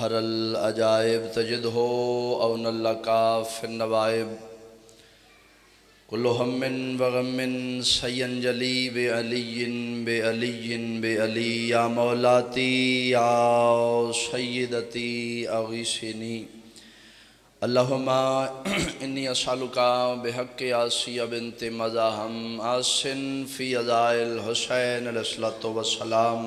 ہر العجائب تجد ہو اون اللہ فی النوائب کل ہم وغم سینجلی بے علی یا مولاتی یا سیدتی اغیثنی اللہم انی اسألک بحق آسیہ بنت مزاحم آسن فی اداء الحسین علیہ الصلوۃ والسلام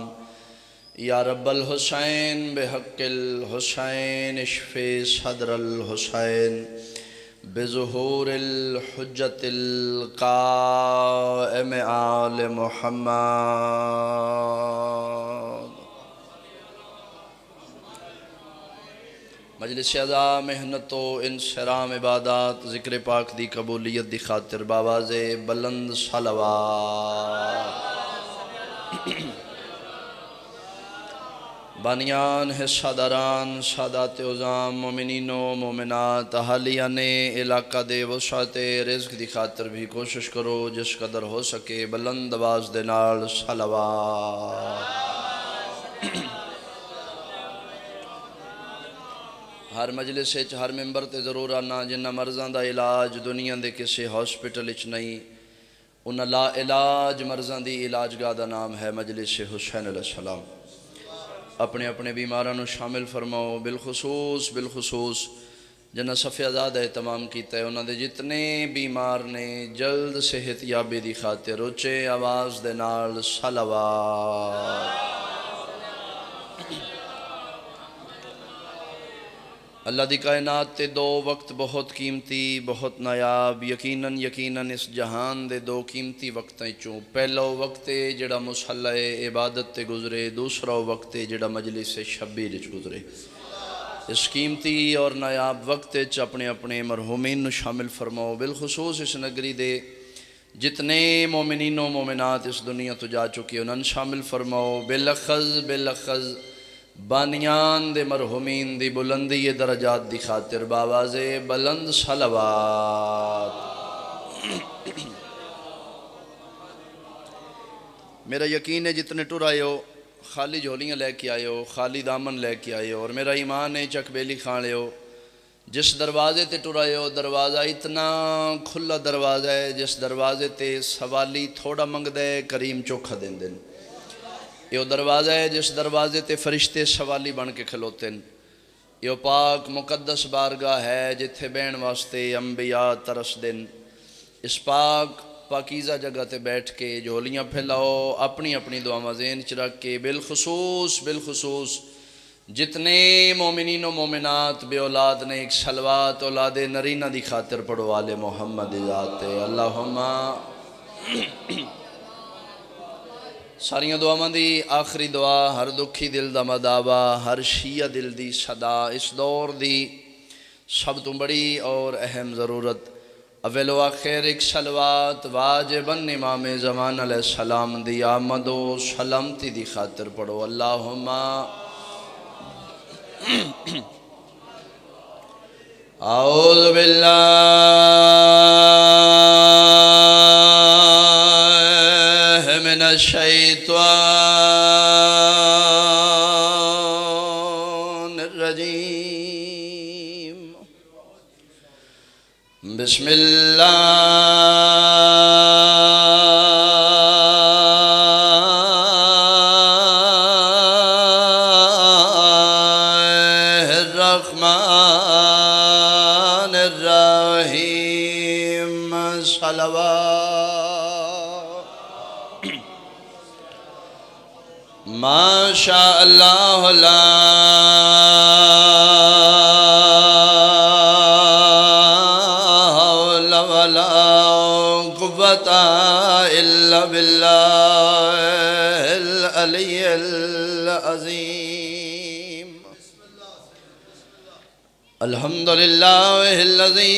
یا رب الحسین بحق الحسین اشفِ صدر الحسین بظہور الحجت القائم آل محمد۔ مجلس اعضا محنت و انصرام عبادات ذکر پاک دی قبولیت دی خاطر باواز بلند صلوات۔ بانیان حصہ داران سادات عظام مومنین و مومنات اہالیان علاقہ دے وسعت رزق دی خاطر بھی کوشش کرو جس قدر ہو سکے بلند آواز دے نال صلوات۔ ہر مجلس ہر ممبر تے ضرور آنا جنہ مرضاں دا علاج دنیا دے کسی ہاسپٹل اچ نہیں انہاں لا علاج مرضاں دی علاج گاہ دا نام ہے مجلس حسین علیہ السلام۔ اپنے اپنے بیمارانو شامل فرماؤ، بالخصوص جنہ صفحہ آزاد اہتمام کیتا ہے انہاں دے جتنے بیمار نے جلد صحت یابی دی خاطر اونچے آواز دے نال صلوات۔ اللہ دی کائنات تے دو وقت بہت قیمتی بہت نایاب یقیناً اس جہان دے دو قیمتی وقتیں چوں پہلا وقت جڑا مصلی عبادت تے گزرے، دوسرا وقت جڑا مجلس شبیر وچ گزرے۔ اس قیمتی اور نایاب وقت وچ اپنے اپنے مرحومین نو شامل فرماؤ، بالخصوص اس نگری دے جتنے مومنین و مومنات اس دنیا تو جا چکے انہاں شامل فرماؤ، باللخظ بانیان دے مرحومین دی بلندی درجات دی خاطر باواز بلند صلوات۔ میرا یقین ہے جتنے ٹر آئے ہو خالی جھولیاں لے کے آئے ہو، خالی دامن لے کے آئے ہو، اور میرا ایمان ہے چک بیلی کھانے ہو۔ جس دروازے تے ٹر آئے ہو دروازہ اتنا کھلا دروازہ ہے جس دروازے تے سوالی تھوڑا منگ دے کریم چوکھا دین دن۔ یہ دروازہ ہے جس دروازے تے فرشتے سوالی بن کے کھلوتے ہیں۔ یہ پاک مقدس بارگاہ ہے جتھے بین واسطے انبیاء ترس دن۔ اس پاکیزہ جگہ تے بیٹھ کے جھولیاں پھیلاؤ، اپنی اپنی دعا ذہن چ رکھ کے بالخصوص جتنے مومنین و مومنات بے اولاد نے ایک صلوات اولاد نرینہ دی خاطر پڑھو آل محمد ذات اللہم۔ ساریاں دعاواں دی آخری دعا ہر دکھی دل دا مداوا، ہر شیعہ دل دی صدا، اس دور دی سب تو بڑی اور اہم ضرورت اول و آخر ایک صلوات واجباً امام زمان علیہ السلام دی آمد و سلامتی دی خاطر پڑھو اللہم۔ اعوذ باللہ من الشیطان الرجیم، بسم اللہ الرحمن الرحیم، صلوات۔ ما شاء اللہ لا حول ولا قوة الا باللہ العلی العظیم۔ الحمدللہ الذی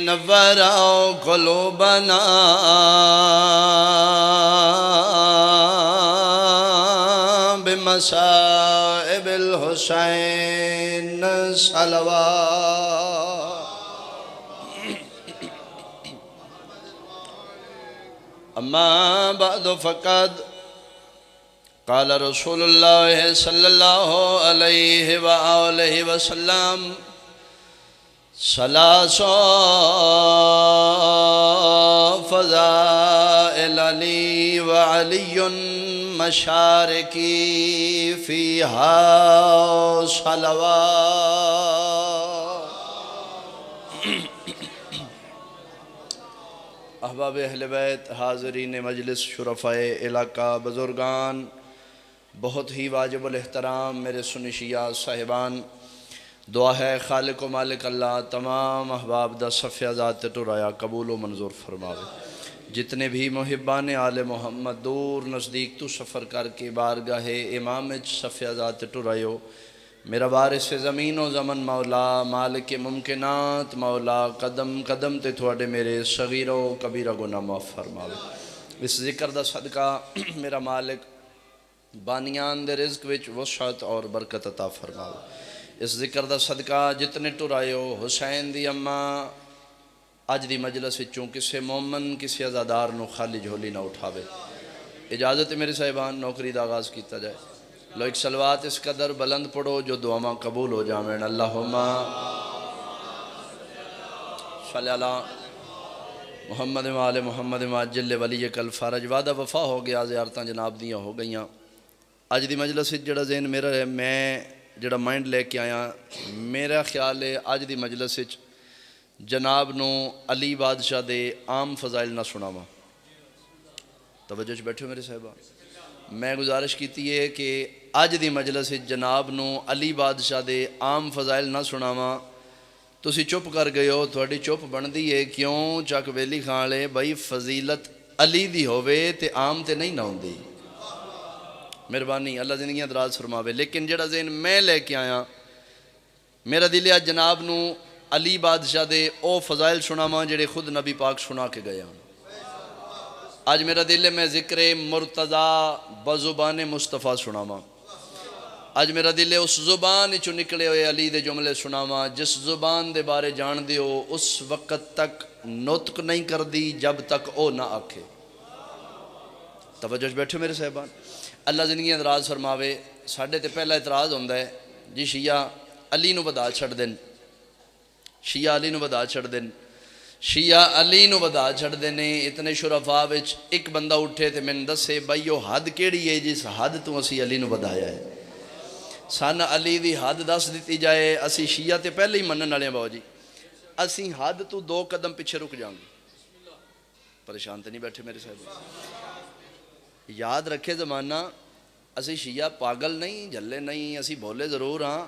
نور قلوبنا بمصائب الحسین، صلوات۔ اما بعد فقد قال رسول اللہ صلی اللہ علیہ وآلہ وسلم ثلاث فضائل لی وعلی مشارکی فیہا صلوات۔ احباب اہل بیت، حاضرین مجلس، شرفائے علاقہ، بزرگان، بہت ہی واجب الاحترام میرے سنی شیعہ صاحبان، دعا ہے خالق و مالک اللہ تمام احباب دا صفیہ ذات ٹرایا قبول و منظور فرماوے۔ جتنے بھی محبان آل محمد دور نزدیک تو سفر کر کے بارگاہ امام صفیہ ذات ٹرائیو، میرا وارث زمین و زمن مولا، مالک ممکنات مولا، قدم قدم تے تھوڑے میرے صغیر و کبیرہ گناہ معاف فرماوے۔ اس ذکر دا صدقہ میرا مالک بانیان دے رزق وچ وسعت اور برکت عطا فرماوے۔ اس ذکر دا صدقہ جتنے ٹرائیو حسین دی اماں اج دی مجلس وچوں کسے مومن کسے عزادار نو خالی جھولی نہ اٹھاوے۔ اجازت ہے میرے صاحبان، نوکری دا آغاز کیتا جائے۔ لو ایک صلوات اس قدر بلند پڑھو جو دعاواں قبول ہو جاویں۔ اللہم صلی اللہ محمد وآل محمد معجل ولی کل فرج۔ وعدہ وفا ہو گیا، زیارتاں جناب دیاں ہو گئیاں۔ اج دی مجلس وچ جڑا ذہن میرا ہے، میں جڑا مائنڈ لے کے آیا، میرا خیال ہے اج دی مجلس وچ جناب نو علی بادشاہ دے عام فضائل نہ سناواں۔ توجہ بیٹھو میرے صاحبہ، میں گزارش کیتی ہے کہ اج دی مجلس وچ جناب نو علی بادشاہ دے عام فضائل نہ سناواں۔ تسی چپ کر گئے ہو، تھوڑی چپ بندی ہے کیوں؟ چک ویلی کھان لے بھائی فضیلت علی دی ہووے تے عام تے نہیں نہ ہوندی۔ مہربانی، اللہ زندگیاں دراز فرماوے۔ لیکن جڑا ذہن میں لے کے آیا، میرا دل ہے جناب نو علی بادشاہ دے او فضائل سناواں جڑے خود نبی پاک سنا کے گئے ہیں۔ آج میرا دل ہے میں ذکر مرتضیٰ بزبان مصطفیٰ سناواں۔ آج میرا دل ہے اس زبان چو نکلے ہوئے علی دے جملے سناواں جس زبان دے بارے جان دیو اس وقت تک نطق نہیں کر دی جب تک او نہ آکھے۔ توجہ بیٹھے میرے صاحبان، اللہ زندگیاں دراز فرماوے۔ ساڑھے تے پہلا اعتراض ہوندہ ہے جی شیعہ علی نو بدا چھڑ دن، شیعہ علی نو بدا چھڑ دن، شیعہ علی نو بدا چھڑ دینے۔ اتنے شرفاء وچ ایک بندہ اٹھے تے میں دسے بھائیو حد کیڑی ہے جس حد تو اسی علی نو بدایا ہے؟ سان علی دی حد دس دیتی جائے، اسی شیعہ تے پہلے ہی منن والے ہیں باو جی، اسی حد تو 2 قدم پیچھے رک جاؤں گے۔ پریشان تے نہیں بیٹھے میرے صاحب؟ یاد رکھے زمانہ، اسی شیعہ پاگل نہیں، جھلے نہیں، اسی بولے ضرور ہاں،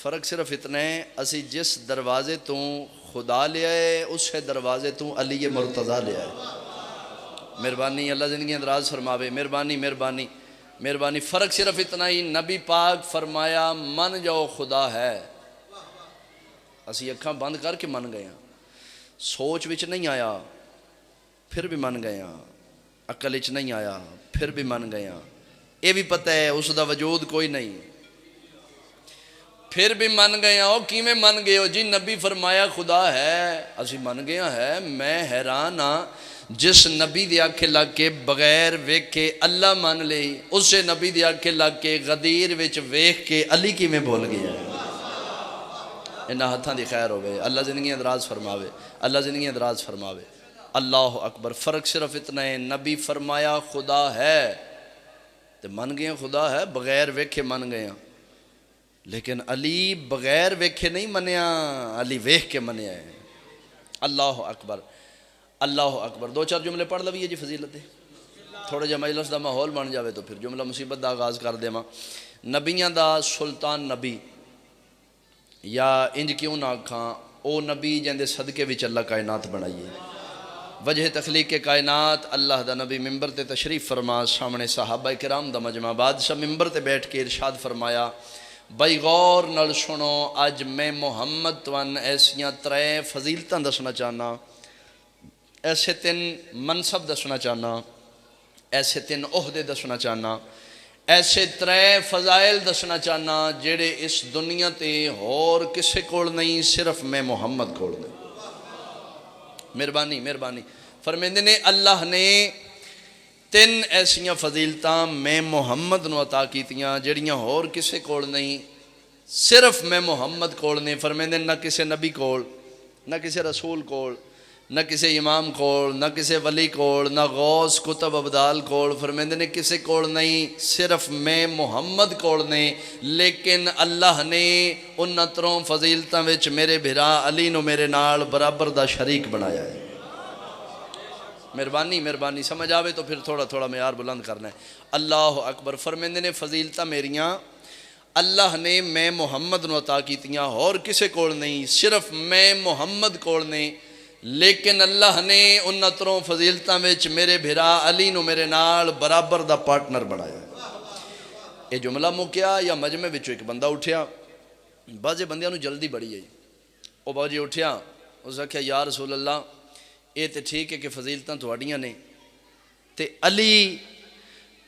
فرق صرف اتنا ہے اسی جس دروازے تو خدا لے آئے اس دروازے تو علی مرتضیٰ لے آئے۔ مہربانی، اللہ زندگیاں دراز فرماوے۔ مہربانی مہربانی مہربانی، فرق صرف اتنا ہی، نبی پاک فرمایا من جاؤ خدا ہے، اسی اکھاں بند کر کے من گئے ہیں، سوچ وچ نہیں آیا پھر بھی من گئے ہیں، عقل وچ نہیں آیا پھر بھی من گئے ہیں، یہ بھی پتہ ہے اس دا وجود کوئی نہیں پھر بھی من گئے ہیں۔ او کیویں من گئے ہو جی؟ نبی فرمایا خدا ہے، اسی من گیا ہے۔ میں حیران ہاں جس نبی دی آنکھیں لگ کے بغیر ویکھ کے اللہ مان لئی، اسے نبی دی آنکھیں لگ کے غدیر وچ ویکھ کے علی کیویں بھول گیا ہے؟ انہاں ہتھاں دی خیر ہوئے، اللہ زندگیاں دراز فرماوے، اللہ زندگیاں دراز فرماوے۔ اللہ اکبر، فرق صرف اتنا ہے، نبی فرمایا خدا ہے تو من گئے خدا ہے، بغیر ویکھے من گئے، لیکن علی بغیر ویکھے نہیں منیا، علی ویکھ کے منیا ہے۔ اللہ اکبر، اللہ اکبر۔ 2-4 جملے پڑھ لویے جی فضیلت ہے، تھوڑے جا مجلس دا ماحول بن جاوے تو پھر جملہ مصیبت دا آغاز کر دے ماں۔ نبیاں دا سلطان نبی، یا انج کیوں نہ کھاں، او نبی جندے صدقے وچ اللہ کائنات بنائیے۔ وجہ تخلیق کائنات، اللہ دا نبی ممبر تے تشریف فرما، سامنے صحابہ کرام دا مجمع، بادشاہ ممبر تے بیٹھ کے ارشاد فرمایا بھائی غور نال سنو، اج میں محمد توان ایسیاں 3 فضیلتاں دسنا چاہنا، ایسے 3 منصب دسنا چاہنا، ایسے 3 عہدے دسنا چاہنا، ایسے 3 فضائل دسنا چاہنا جڑے اس دنیا تے اور کسے کول نہیں، صرف میں محمد کول نہیں۔ مہربانی مہربانی، فرمیندے نے اللہ نے تین ایسیاں فضیلتاں میں محمد نو عطا کیتیاں جڑیاں ہور کسے کول نہیں، صرف میں محمد کول نے۔ فرمیندے نہ کسے نبی کول، نہ کسے رسول کول، نہ کسے امام کول، نہ کسے ولی کول، نہ غوث کتب ابدال کول، فرمیندے نے کسے کول نہیں، صرف میں محمد کول نے۔ لیکن اللہ نے انہاں تروں فضیلتاں وچ میرے بھرا علی نو میرے نال برابر دا شریک بنایا ہے۔ مہربانی سمجھ آوے تو پھر تھوڑا تھوڑا معیار بلند کرنا ہے۔ اللہ اکبر۔ فرمیندے نے فضیلتاں میریاں اللہ نے میں محمد نو عطا کیتیاں اور کسے کول نہیں، صرف میں محمد کول نے۔ لیکن اللہ نے انہاں تروں فضیلتاں وچ میرے بھرا علی نو میرے نال برابر دا پارٹنر بنایا۔ یہ جملہ مکیا یا مجمع وچوں ایک بندہ اٹھیا، بعضے بندیاں نو جلدی بڑی ہے، وہ باجی اٹھیا، اس نے کہا یا رسول اللہ یہ تے ٹھیک ہے کہ فضیلتاں تھوڑیاں نے تے علی،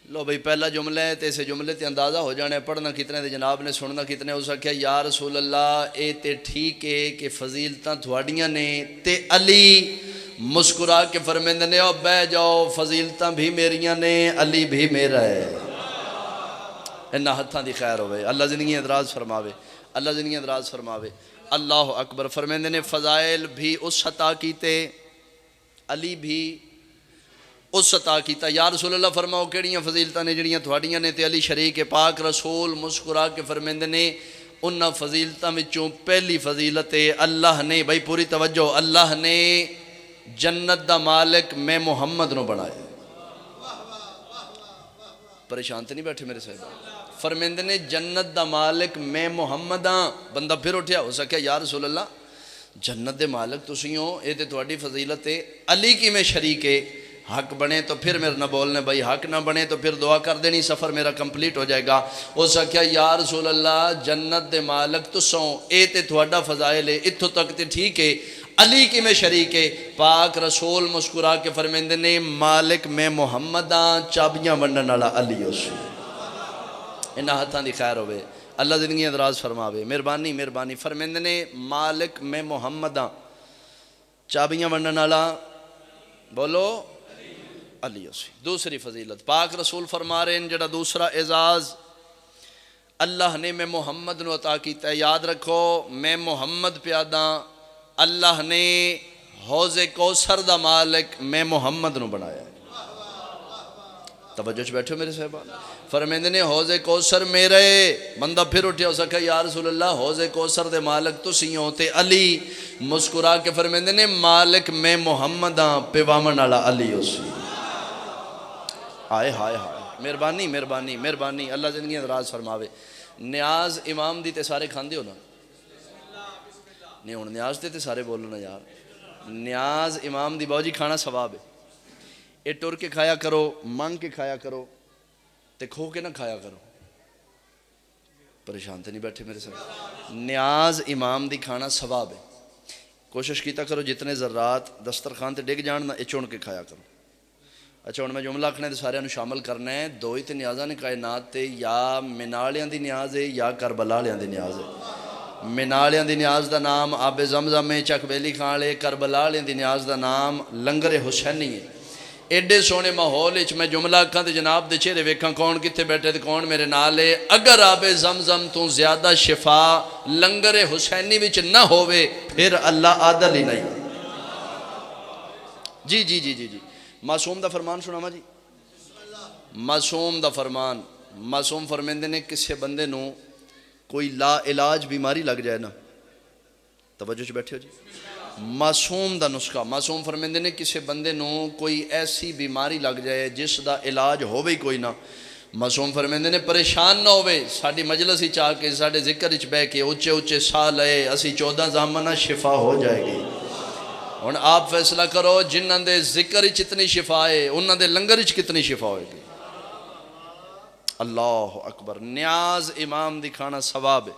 لو بھئی پہلا جملہ ہے تے اسے جملے تے اندازہ ہو جانا ہے، پڑھنا کتنے دے جناب نے سننا کتنے۔ اس نے کہا یا رسول اللہ اے تے ٹھیک ہے کہ فضیلتاں تھوڑیاں نے تے علی مسکرا کے فرمیندے نے او بہ جاؤ، فضیلتاں بھی میریاں نے، علی بھی میرا ہے۔ انہاں ہتھاں دی خیر ہوئے، اللہ زندگی ادراز فرماوے، اللہ زندگی ادراز فرماوے۔ اللہ اکبر۔ فرمیندے نے فضائل بھی اس عطا کیتے، علی بھی اس عطا کیتا۔ یا رسول اللہ فرماؤ کیڑیاں فضیلتاں نے جڑیاں تھوڑیاں نے تے علی شریک پاک رسول مسکرا کے فرمیندے نے انہاں فضیلتاں وچوں پہلی فضیلت اللہ نے، بھائی پوری توجہ، اللہ نے جنت دا مالک میں محمد نو بنایا۔ پریشان تے نہیں بیٹھے میرے صاحب؟ فرمیندے نے جنت دا مالک میں محمد ہاں۔ بندہ پھر اٹھیا، ہو سکیا یا رسول اللہ جنت دے مالک تسی ہو، اے تے تہاڈی فضیلت ہے، علی کی میں شریک ہے، حق بنے تو پھر میرے نہ بولنے، بھائی حق نہ بنے تو پھر دعا کر دینی، سفر میرا کمپلیٹ ہو جائے گا۔ ہو سکیا یا رسول اللہ جنت دے مالک تسوں، اے تے تہاڈا فضائل ہے، اتھوں تک تے ٹھیک ہے، علی کی میں شریک ہے۔ پاک رسول مسکرا کے فرمیندے نے مالک میں محمد ہاں، چابیاں ونڈن والا علی اس۔ انہاں ہتھاں دی خیر ہوئے، اللہ زندگی ادراز فرماوے، مہربانی۔ فرمیندے نے مالک میں محمد ہاں، چابیاں ونڈن والا بولو علی اسی۔ دوسری فضیلت پاک رسول فرما رہے ہیں، جڑا دوسرا اعزاز اللہ نے میں محمد نو عطا کیتا ہے، یاد رکھو میں محمد پیاداں، اللہ نے حوض کوثر دا مالک میں محمد نو بنایا ہے۔ توجہ چ بیٹھو میرے صاحبان۔ فرمیندے نے حوض کوثر میرے، بندہ پھر اٹھیا، ہو سکا یا رسول اللہ حوض کوثر دے مالک تسی ہو تے علی مسکرا کے فرمیندے نے مالک میں محمد ہاں، پیوامن والا علی اسی۔ آئے ہائے ہائے، مہربانی، اللہ زندگی دراز فرماوے۔ نیاز امام دی تے سارے کھاندے ہو نا؟ نہیں ہوں نیاز تے سارے بولو نا یار۔ نیاز امام دی باؤ جی کھانا ثواب ہے، اے ٹر کے کھایا کرو، مانگ کے کھایا کرو تے کھو کے نہ کھایا کرو۔ پریشان تے نہیں بیٹھے میرے ساتھ؟ نیاز امام دی کھانا ثواب ہے، کوشش کیتا کرو جتنے ذرات دسترخوان تے ڈگ جان نہ، اے چون کے کھایا کرو۔ اچھا ہوں میں جملہ آکھنے تے سارے انہوں شامل کرنا ہے، دو ہی تے نیازاں نے کائنات تے، یا منالیاں دی نیاز ہے یا کربلالیاں دی نیاز ہے۔ منالیاں دی نیاز دا نام آب زمزم ہے، چک بیلی کھان لے۔ کربلالیاں دی نیاز دا نام لنگر حسینی ہے۔ ایڈے سونے ماحول وچ میں جملہ آکھاں تے جناب دے چہرے ویکھاں کون کتے بیٹھے تے کون میرے نال ہے۔ اگر آب زمزم تو زیادہ شفا لنگر حسینی وچ نہ ہوئے پھر اللہ عادل ہی نہیں۔ جی معصوم دا فرمان سناواں جی، معصوم دا فرمان۔ معصوم فرمیندے نے کسے بندے نو کوئی لا علاج بیماری لگ جائے نا، توجہ چ بیٹھے ہو جی، معصوم دا نسخہ، معصوم فرمیندے نے کسے بندے نو کوئی ایسی بیماری لگ جائے جس دا علاج ہوئے کوئی نہ، معصوم فرمیندے نے پریشان نہ ہوئے، ساڑی مجلس ہی چاہ کے ساڑے ذکر ہی بے کے اچھے سا لئے اسی 14 زامنہ شفا ہو جائے گی۔ اور آپ فیصلہ کرو جنہاں دے ذکر ہی اتنی شفا ہے انہاں دے لنگر ہی کتنی شفا ہوئے گی۔ اللہ اکبر۔ نیاز امام دی کھانا ثواب ہے،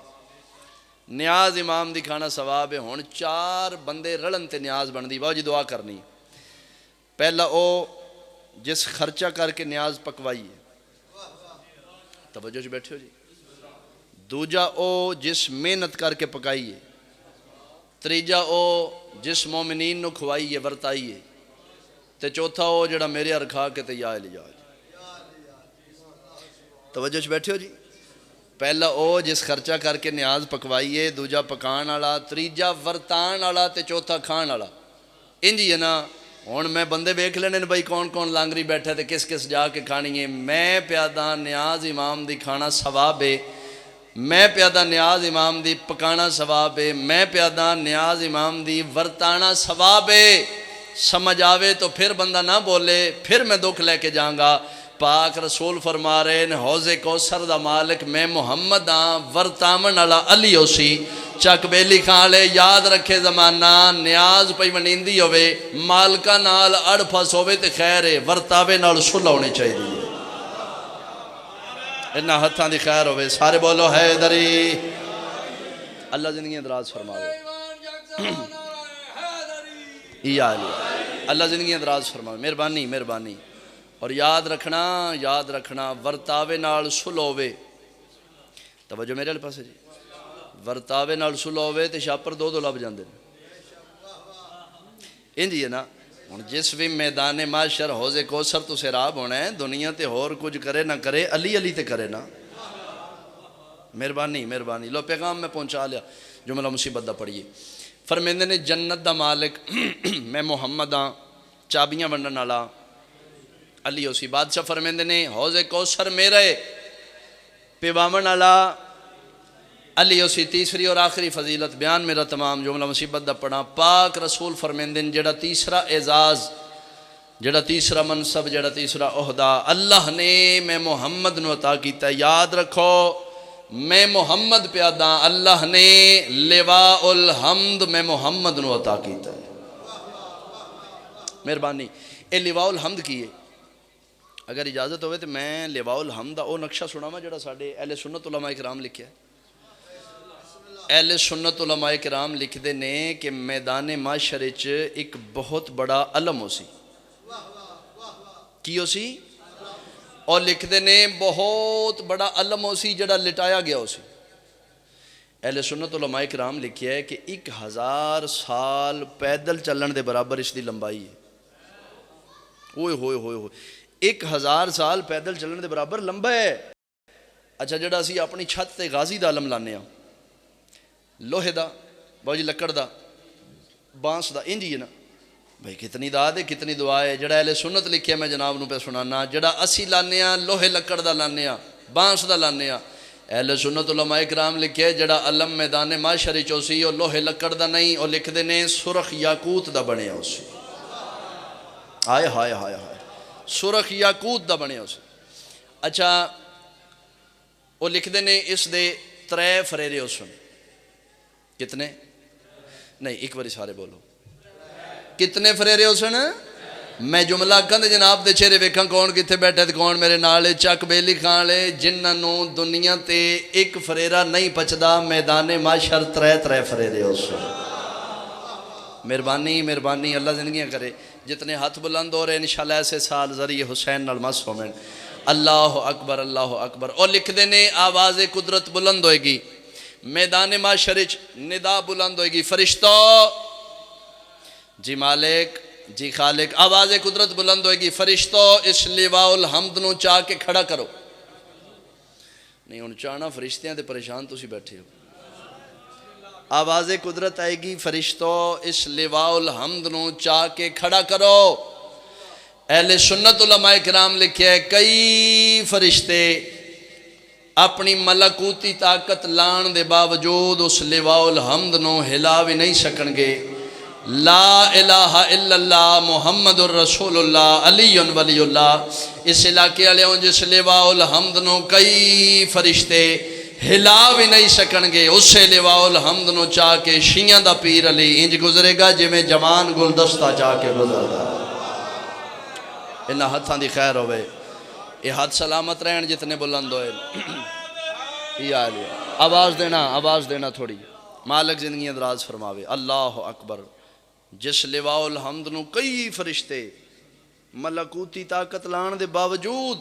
نیاز امام دی کھانا ثواب ہے۔ ہون 4 بندے رلن تے نیاز بن دی، باؤ جی دعا کرنی۔ پہلا او جس خرچہ کر کے نیاز پکوائی ہے، توجہ جی بیٹھے ہو جی۔ دوجا او جس محنت کر کے پکائی ہے۔ تریجا او جس مومنین نو کھوائی ہے ورتائی ہے۔ تے چوتھا او جڑا میرے رکھا کے تے یا علی جا توجہ چ بیٹھے ہو جی. پہلا او جس خرچہ کر کے نیاز پکوائیے، دوجا پکان والا، تیجا ورتان والا تے چوتھا کھان والا. انج ہی ہے نا. ہن میں بندے ویکھ لینے بھائی کون کون لانگری بیٹھا تے کس کس جا کے کھانی ہے. میں پیادا نیاز امام دی کھانا ثواب ہے، میں پیادا نیاز امام دی پکانا ثواب ہے، میں پیادا نیاز امام دی ورتانا ثواب ہے. سمجھ آوے تو پھر بندہ نہ بولے، پھر میں دکھ لے کے جاؤں گا. پاک رسول فرما رہے ہیں حوض کوثر دا مالک میں محمد ہاں، ورتامن والا علی ہو سی. چک بیلی کھان لے یاد رکھے زمانہ نیاز پئی ونیندی ہوئے، مالکہ نال اڑ پھس ہوئے تے خیر ہے، ورتاوے نال صلح ہونی چاہیے. انہاں ہتھاں دی خیر ہوئے. سارے بولو حیدری. اللہ زندگی دراز فرماوے. اللہ زندگی دراز فرماوے. مہربانی مہربانی. اور یاد رکھنا ورتاوے نال صلح ہوئے. توجہ میرے پاس جی. ورتاوے نال صلح ہوئے تے شاپر دو لب جاندے. انج ہی ہے نا. ہن جس بھی میدان معاشر حوض کوثر تو سیراب ہونا ہے، دنیا تے ہور کچھ کرے نہ کرے، علی علی تے کرے نا. مہربانی مہربانی. لو پیغام میں پہنچا لیا. جملہ مصیبت دا پڑھیے. فرمیندے نے جنت دا مالک میں محمد ہاں، چابیاں ونڈن والا علی اسی. بادشاہ فرمیندے نے حوض کوثر میرا ہے، پیواون والا علی اسی. تیسری اور آخری فضیلت بیان میرا تمام. جملہ مصیبت دا پڑھا. پاک رسول فرمیندے نے جڑا تیسرا اعزاز، جڑا تیسرا منصب، جڑا تیسرا عہدہ اللہ نے میں محمد نو عطا کیتا ہے. یاد رکھو میں محمد پیادا، اللہ نے لواء الحمد میں محمد نو عطا کیتا ہے. مہربانی. اے لواء الحمد کی ہے؟ اگر اجازت ہوئے تو میں لواء الحمد او نقشہ سناواں جڑا ساڈے اہل سنت علماء کرام لکھیا ہے. اہل سنت علماء کرام لکھدے نے کہ میدان معاشر وچ ایک بہت بڑا علم ہو سی. کی ہو سی؟ اور لکھدے نے بہت بڑا علم ہو سی جڑا لٹایا گیا ہو سی. اہل سنت علماء کرام لکھیا ہے کہ 1000 سال پیدل چلن دے برابر اس دی لمبائی ہے. ہوئے ہوئے ہوئے ہوئے 1000 سال پیدل چلن دے برابر لمبا ہے. اچھا جڑا اسی اپنی چھت تے غازی دا علم لانے ہاں، لوہے دا، باجی لکڑ دا، بانس دا. انج ہی ہے نا بھائی. کتنی داد ہے، کتنی دعا ہے. جڑا اہل سنت لکھیا میں جناب نو پہ سنانا. جڑا اسی لانے ہاں لوہے لکڑ دا لانے ہاں، بانس دا لانے ہاں. اہل سنت علماء کرام لکھیا جڑا علم میدان معاشر وچ سی او لوہے لکڑ دا نہیں، او لکھدے نے سرخ یاقوت دا بنیا ہو سی. ہائے ہائے ہائے ہائے. سرخ یاقوت دا بنیا ہو سی. اچھا وہ لکھدے نے اس دے 3 فریرے ہو سن. کتنے؟ نہیں ایک باری سارے بولو. کتنے فریرے ہو سن؟ میں جملہ کندھ جناب دے چہرے ویکھاں کون کتنے بیٹھے تے کون میرے نال. چک بیلی کھان لے جنہاں نو دنیا تے ایک فریرہ نہیں پچدا، میدان معاشر 3 فریرے ہو سن. مہربانی مہربانی. اللہ زندگیاں کرے. جتنے ہاتھ بلند ہو رہے انشاءاللہ ایسے سال ذریعے حسین نال مس ہومن. اللہ اکبر اللہ اکبر. اور لکھ دینے آواز قدرت بلند ہوئے گی. میدان معاشر وچ ندا بلند ہوئے گی. فرشتو جی مالک جی خالق. آواز قدرت بلند ہوئے گی. فرشتو اس لواء الحمد نو چاہ کے کھڑا کرو. نہیں ان چاہنا فرشتیاں تے پریشان تسی بیٹھے ہو. آواز قدرت آئے گی. فرشتو اس لواء الحمد نو چاہ کے کھڑا کرو. اہل سنت علماء کرام لکھے ہے کئی فرشتے اپنی ملکوتی طاقت لان دے باوجود اس لواء الحمد نو ہلا بھی نہیں سکن گے. لا الہ الا اللہ محمد الرسول اللہ علی ولی اللہ. اس علاقے والے ہوں جس لواء الحمد نو کئی فرشتے ہلا بھی نہیں سکن گے. اسے لواء الحمد نو چاہ کے شیعہ دا پیر علی انج گزرے گا جی میں جوان گلدستہ چاہ کے گزر گا. انہاں ہتھاں دی خیر ہوئے. یہ ہاتھ سلامت رہن جتنے بلند ہوئے. آواز دینا تھوڑی. مالک زندگی دراز فرماوے. اللہ اکبر. جس لواء الحمد نو کئی فرشتے ملکوتی طاقت لان دے باوجود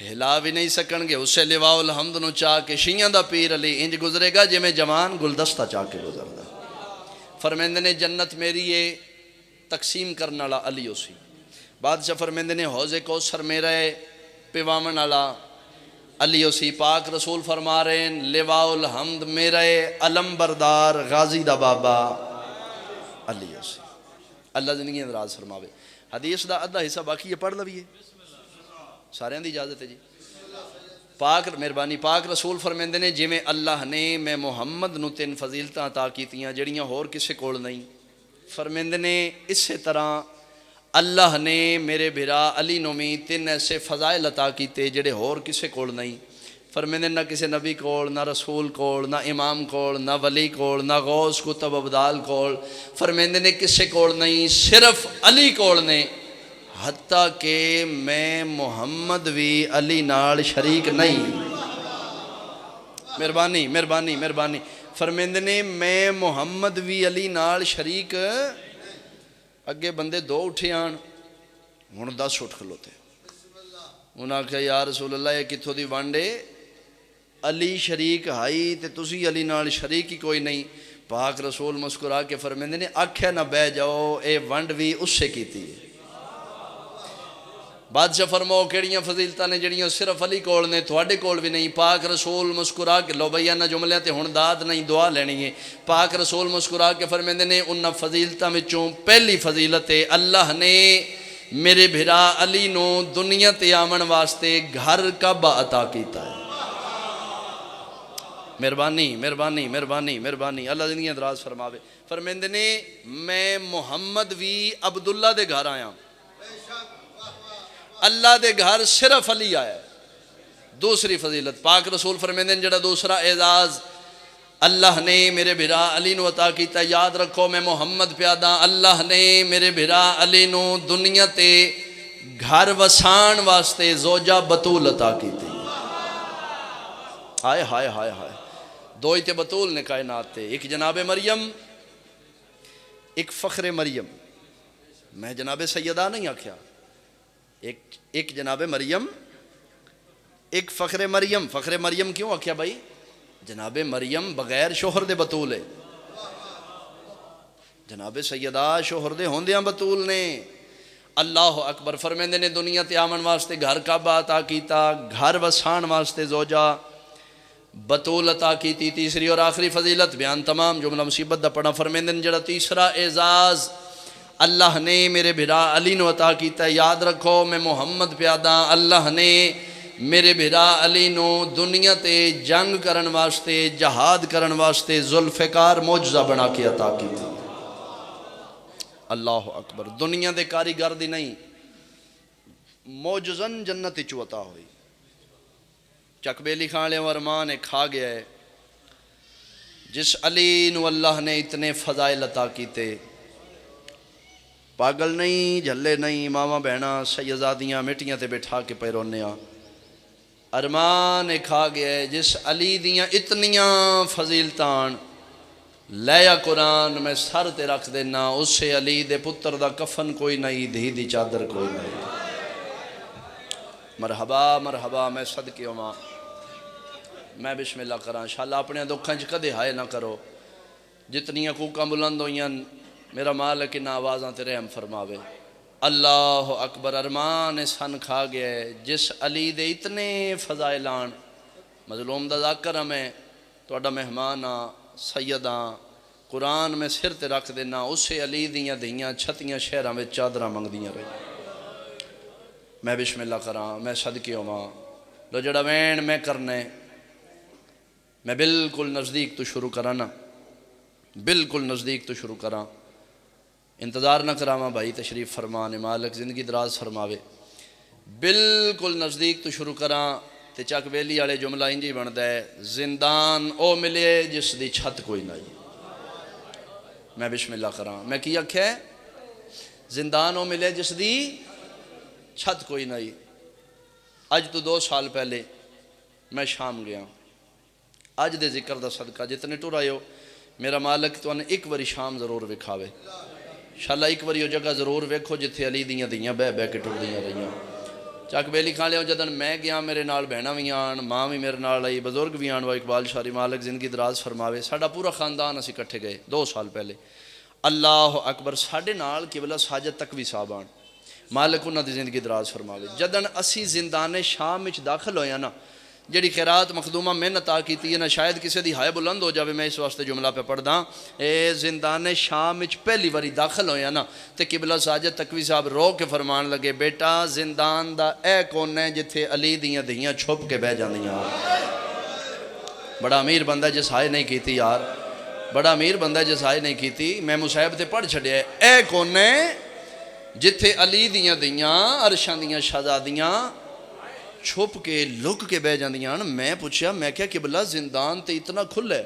ہلا بھی نہیں سکن گے. اسے لواء الحمد نو چاہ کے شیعہ دا پیر علی انج گزرے گا جی میں جوان گلدستہ چاہ کے گزر گا. فرمیندے نے جنت میری ہے تقسیم کرنے والا علی اسی. بادشاہ فرمیندے نے حوض کوثر میرا ہے پیوامن والا علی اسی پاک رسول فرما رہے ہیں لواء الحمد میرے علم بردار غازی دا بابا علی اسی. اللہ زندگی دراز فرماوے. حدیث دا ادھا حصہ باقی یہ پڑھ لویے سارے دی اجازت ہے جی. پاک مہربانی پاک رسول فرمیندے نے جویں اللہ نے میں محمد نو 3 فضیلتاں عطا کیتیاں جڑیاں ہور کسے کول نہیں. فرمیندے نے اسی طرح اللہ نے میرے بھرا علی نو بھی 3 ایسے فضائل عطا کیتے جڑے ہور کسے کول نہیں. فرمیندے نہ کسی نبی کول نہ رسول کول نہ امام کول نہ ولی کول نہ غوث کتب ابدال کول. فرمیندے نے کسے کول نہیں صرف علی کول نے. حتیٰ کہ میں محمد بھی علی نال شریک نہیں. مہربانی مہربانی مہربانی. فرمیندے نے میں محمد بھی علی نال شریک. اگے بندے 2 اٹھے آن ہن 10 اٹھ کھلوتے. انہاں کہا یا رسول اللہ یہ کتھوں دی وانڈے علی شریک ہائی تے تسی علی نال شریک ہی کوئی نہیں. پاک رسول مسکرا کے فرمیندے نے آکھیا نہ بہ جاؤ اے ونڈ بھی اس سے کیتی ہے. بادشاہ فرماؤ کیڑیاں فضیلتاں نے جڑیاں صرف علی کول نے تواڈے کول بھی نہیں. پاک رسول مسکرا کے لو بھیا نہ جملے تے ہن داد نہیں دعا لینی ہے. پاک رسول مسکرا کے فرمیندے نے انہاں فضیلتاں وچوں پہلی فضیلت ہے اللہ نے میرے بھرا علی نو دنیا تے آمن واسطے گھر کعبہ عطا کیتا ہے. مہربانی مہربانی مہربانی مہربانی. اللہ زندگی دراز فرماوے. فرمیندے نے میں محمد بھی عبداللہ دے گھر آیا. اللہ دے گھر صرف علی آیا. دوسری فضیلت پاک رسول فرمیندے جڑا دوسرا اعزاز اللہ نے میرے بھرا علی نو عطا کیتا. یاد رکھو میں محمد پیادا اللہ نے میرے بھرا علی نو دنیا تے گھر وسان واسطے زوجہ بطول عطا کیتی. ہائے ہائے ہائے ہائے. 2 ہی تے بطول نے کائنات تے. ایک جناب مریم ایک فخر مریم. میں جناب سیدہ نہیں آکھیا. ایک جناب مریم ایک فخر مریم. فخر مریم کیوں آکھیا بھائی؟ جناب مریم بغیر شوہر دے بطول ہے. جناب سیدہ شوہر دے ہوندیاں بطول نے. اللہ اکبر. فرمیندے نے دنیا تے آمن واسطے گھر کعبہ عطا کیتا. گھر وسان واسطے زوجہ بطول عطا کیتی. تیسری اور آخری فضیلت بیان تمام جملہ مصیبت دا پڑھا. فرمیندے نے جڑا تیسرا اعزاز اللہ نے میرے بھرا علی نو عطا کیتا. یاد رکھو میں محمد پیادا اللہ نے میرے بھرا علی نو دنیا تے جنگ کرن واسطے جہاد کرن واسطے ذوالفقار معجزہ بنا کے عطا کیتا. اللہ اکبر. دنیا دے کاریگر دی نہیں معجزن جنت چو عطا ہوئی. چک بیلی کھانے ورمان ایک کھا گیا ہے. جس علی نو اللہ نے اتنے فضائل عطا کیتے. پاگل نہیں جھلے نہیں ماما بہنا سیدزادیاں مٹیاں تے بٹھا کے پیرونیاں. ارمان ایک کھا گیا ہے. جس علی دیاں اتنیاں فضیلتان لیا قرآن میں سر تے رکھ دینا اسے علی دے پتر دا کفن کوئی نہیں دھی دی چادر کوئی نہیں. مرحبا مرحبا. میں صدقے ماں میں بسم اللہ کراں. انشاءاللہ اپنے دکھاں چ کدے ہائے نہ کرو. جتنیاں کوکاں بلند ہوئیاں میرا مالک ان آوازاں تے رحم فرماوے. اللہ اکبر. ارمان سن کھا گیا ہے. جس علی دے اتنے فضائلان مظلوم دا ذاکر میں توڑا مہمان سیداں قرآن میں سر تے رکھ دینا اسے علی دیاں دیاں چھتیاں شہراں میں چادراں منگ دیاں رہی. میں بسم اللہ کراں. میں صدقے ہواں. لو جڑا وین میں کرنے میں بالکل نزدیک تو شروع کرانا. بالکل نزدیک تو شروع کراں. انتظار نہ کراواں بھائی تشریف فرمانے مالک زندگی دراز فرماوے. بالکل نزدیک تو شروع کراں تے چک ویلی والے جملہ انجی بندا ہے زندان او ملے جس دی چھت کوئی نہیں. میں بسم اللہ کراں. میں کی آکھیا ہے زندان او ملے جس دی چھت کوئی نہیں. اج تو 2 سال پہلے میں شام گیا. اج دے ذکر دا صدقہ جتنے ٹر آئے ہو میرا مالک تو انہیں ایک واری شام ضرور وکھاوے. انشاءاللہ ایک واری وہ جگہ ضرور ویکھو جتھے علی دیاں دیاں بہ بہ کے ٹر دیاں رہیاں. چک بیلی کھا لیا جدن میں گیا میرے نال بہنا بھی آن ماں بھی میرے نال آئی بزرگ بھی آن. وہ اقبال شاری مالک زندگی دراز فرماوے. ساڈا پورا خاندان اسی کٹھے گئے 2 سال پہلے. اللہ اکبر. ساڈے نال قبلہ ساجد تک بھی صاحب آن مالک انہاں دی زندگی دراز فرماوے. جدن اسی زندان شام وچ داخل ہویا نا جڑی خیرات مخدومہ محنت آ کیتی ہے نا شاید کسی دی ہائے بلند ہو جاوے میں اس واسطے جملہ پہ پڑھ دا اے زندان شام وچ پہلی واری داخل ہویا نا تے قبلہ ساجد تقوی صاحب رو کے فرمان لگے بیٹا زندان دا اے کون ہے جتھے علی دیاں دھیاں چھپ کے بہ جاندیاں بڑا امیر بندہ جس ہائے نہیں کیتی یار بڑا امیر بندہ جس ہائے نہیں کیتی میں مصاحب تے پڑھ چھڑیا ہے اے کون ہے جتھے علی دیاں دھیاں عرشاں دیاں شہزادیاں چھپ کے لک کے بہ جاندیاں میں پوچھیا میں کیا قبلہ زندان تے اتنا کھل ہے